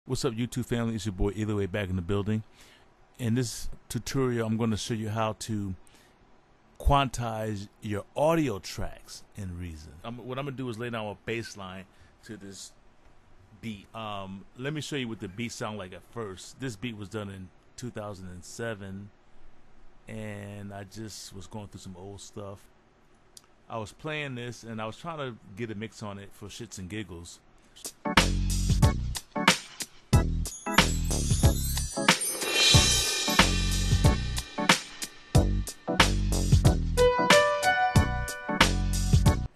What's up, YouTube family? It's your boy Either Way back in the building. In this tutorial, I'm going to show you how to quantize your audio tracks in Reason. What I'm going to do is lay down a bass line to this beat. Let me show you what the beat sound like at first. This beat was done in 2007, and I just was going through some old stuff. I was playing this, and I was trying to get a mix on it for shits and giggles.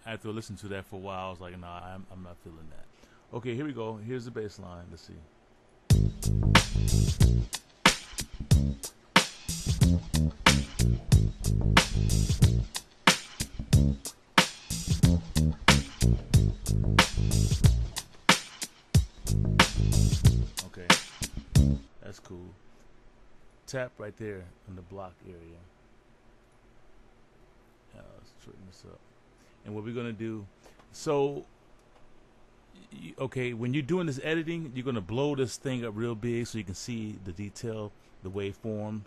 After listening to that for a while, I was like, nah, I'm not feeling that. Okay, here we go. Here's the bass line. Let's see. Okay, that's cool. Tap right there in the block area. Let's straighten this up. And what we're gonna do, so okay, when you're doing this editing, you're gonna blow this thing up real big so you can see the detail, the waveform.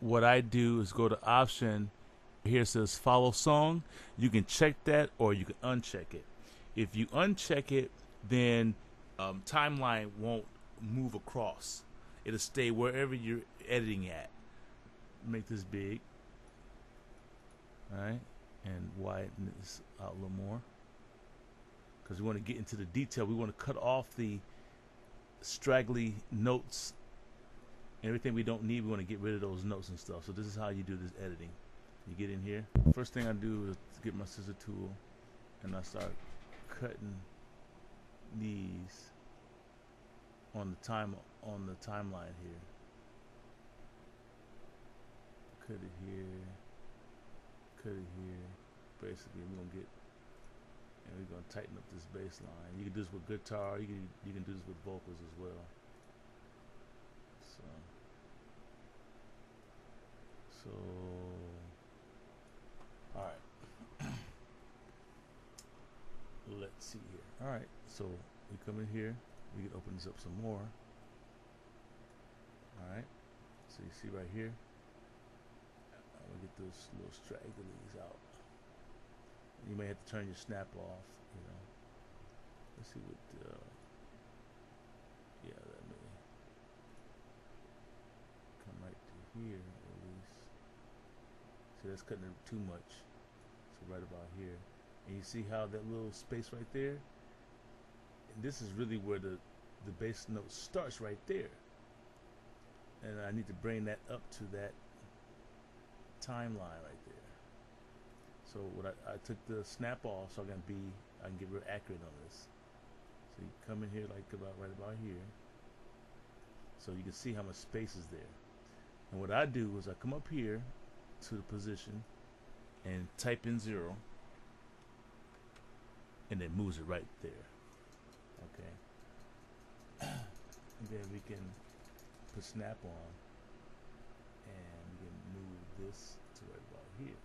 What I do is go to option. Here it says follow song. You can check that or you can uncheck it. If you uncheck it, then timeline won't move across. It'll stay wherever you're editing at. Make this big. All right. And widen this out a little more because we want to get into the detail. We want to cut off the straggly notes, everything we don't need. We want to get rid of those notes and stuff. So this is how you do this editing. You get in here. First thing I do is get my scissor tool and I start cutting these on the timeline here. Cut it here. Cut it here. Basically, we're gonna get, and we're gonna tighten up this bass line. You can do this with guitar. You can do this with vocals as well. So all right. Let's see here. All right. So we come in here. We can open this up some more. All right. So you see right here. We'll get those little stragglies out. You may have to turn your snap off, you know. Let's see what, yeah, that may come right to here, at least. See, that's cutting it too much. So right about here. And you see how that little space right there? And this is really where the bass note starts right there. And I need to bring that up to that timeline right there. So what I took the snap off so I can get real accurate on this. So you come in here like right about here. So you can see how much space is there. And what I do is I come up here to the position and type in 0 and it moves it right there. Okay. And then we can put snap on and we can move this to right about here.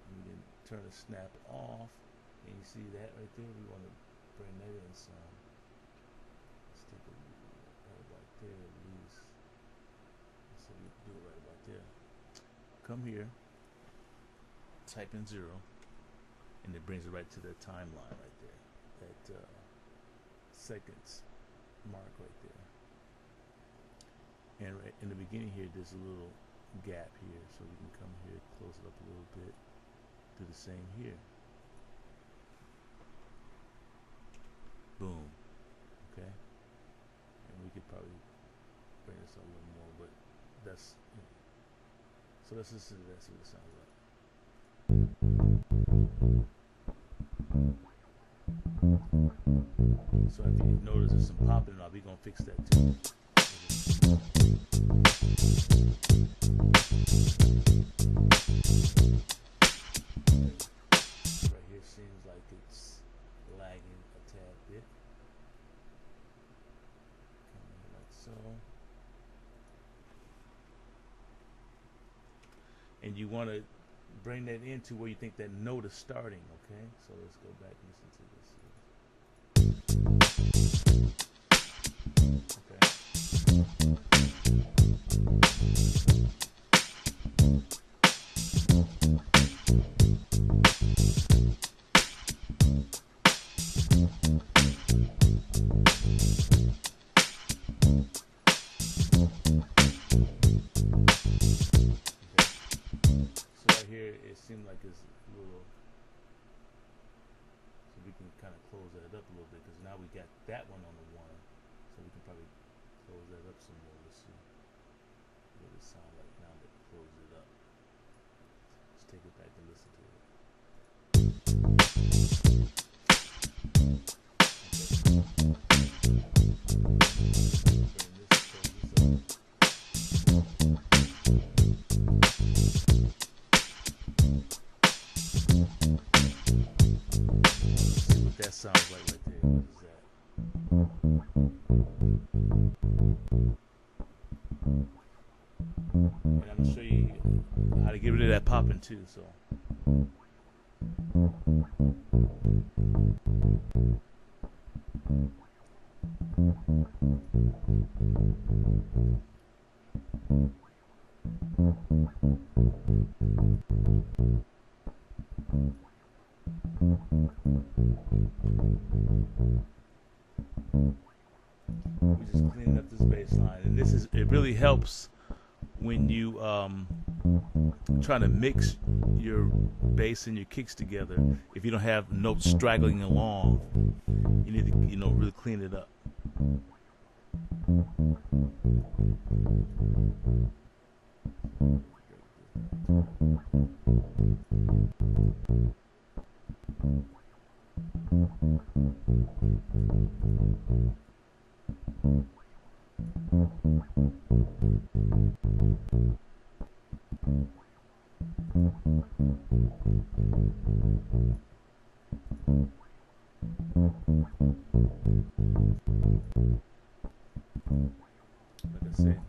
And we can turn the snap off, and you see that right there. We want to bring that in some. Let's take a right about there at least. So we do it right about there. Come here, type in 0, and it brings it right to that timeline right there. That seconds mark right there. And right in the beginning here, there's a little gap here, so we can come here, close it up a little bit, do the same here. Boom. Okay. And we could probably bring this up a little more, but that's, you know. So let's listen to that, see what it sounds like. So if you notice there's some popping, I'll be gonna fix that too. Right here seems like it's lagging a tad bit. Come in like so. And you want to bring that into where you think that note is starting, okay? So let's go back and listen to this. up some more. Let's see what it sounds like now that we close it up. Let's take it back and listen to it. See what that sounds like right there. What is that? And I'm gonna show you how to get rid of that popping too. So. We just cleaned up this bass line, and it really helps when you trying to mix your bass and your kicks together. If you don't have notes straggling along, you need to really clean it up. Like I said,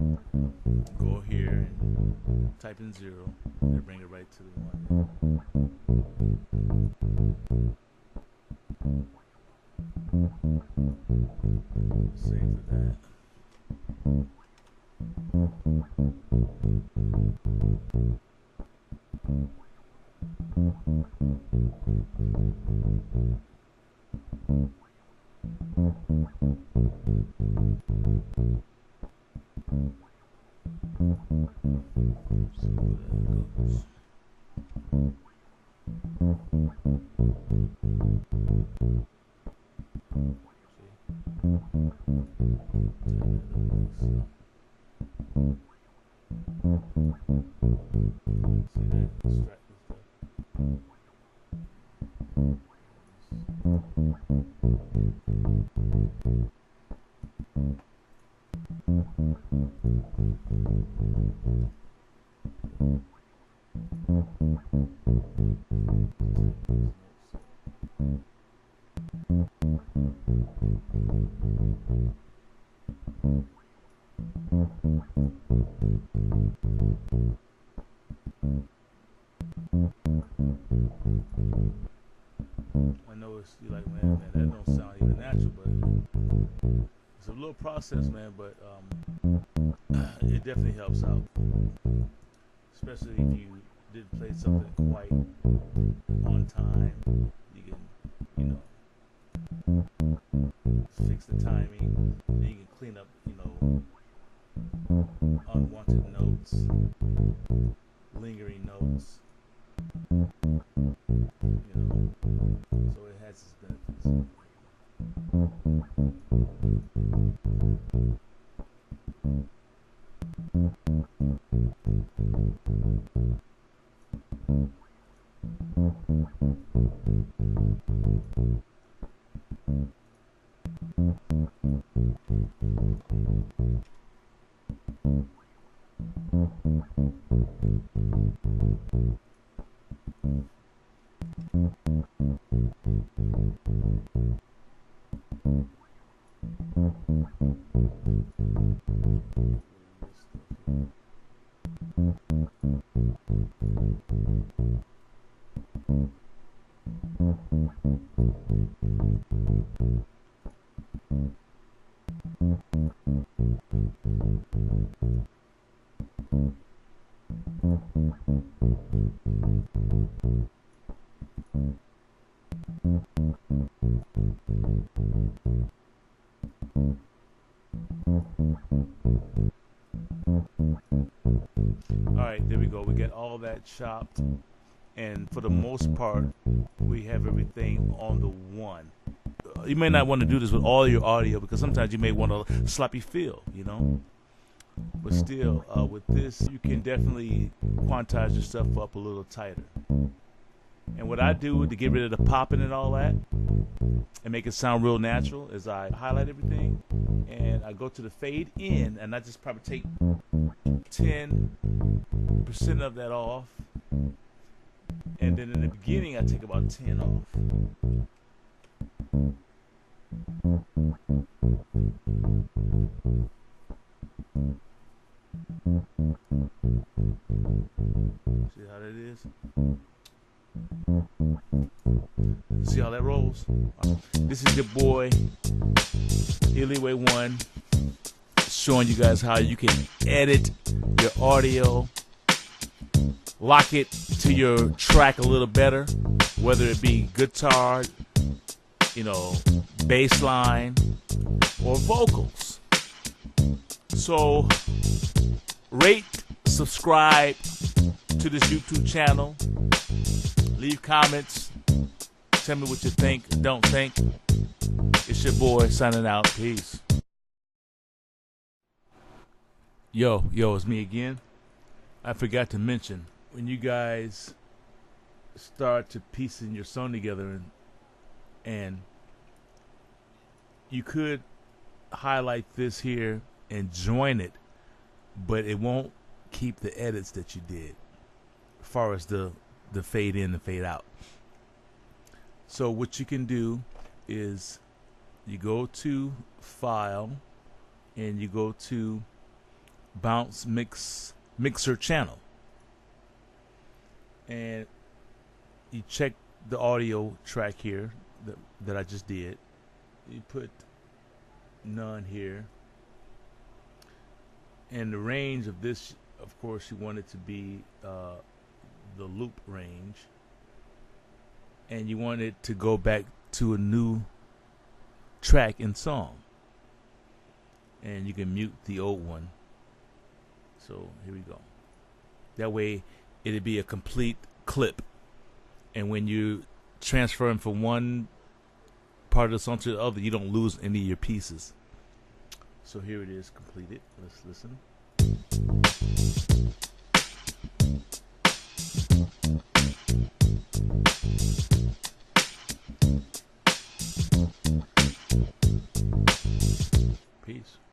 go here and type in 0 and bring it right to the 1. Save for that. I know you're like, man, that don't sound even natural, but it's a little process, man, but it definitely helps out, especially if you did play something quite on time. You can, fix the timing, and you can clean up, unwanted notes, lingering notes. So it has its benefits. Alright, there we go. We get all that chopped, and for the most part, we have everything on the one. You may not want to do this with all your audio because sometimes you may want a sloppy feel, But still, with this, you can definitely quantize your stuff up a little tighter. And what I do to get rid of the popping and all that and make it sound real natural is I highlight everything and I go to the fade in, and I just probably take 10% of that off. And then in the beginning, I take about 10 off. See how that is? See how that rolls? This is your boy, Iliway One, showing you guys how you can edit your audio, lock it to your track a little better, whether it be guitar, bass line, or vocals. So, rate, subscribe to this YouTube channel, leave comments, tell me what you think, don't think. It's your boy signing out. Peace. Yo, it's me again. I forgot to mention, when you guys start to piecing your song together, and you could highlight this here and join it, but it won't keep the edits that you did as far as the fade in and fade out. So what you can do is you go to File and you go to Bounce Mixer Channel, and you check the audio track here that I just did. You put none here, and the range of this, of course, you want it to be the loop range, and you want it to go back to a new track and song, and you can mute the old one. So here we go. That way it'll be a complete clip, and when you transferring from one part of the song to the other, you don't lose any of your pieces. So here it is completed. Let's listen.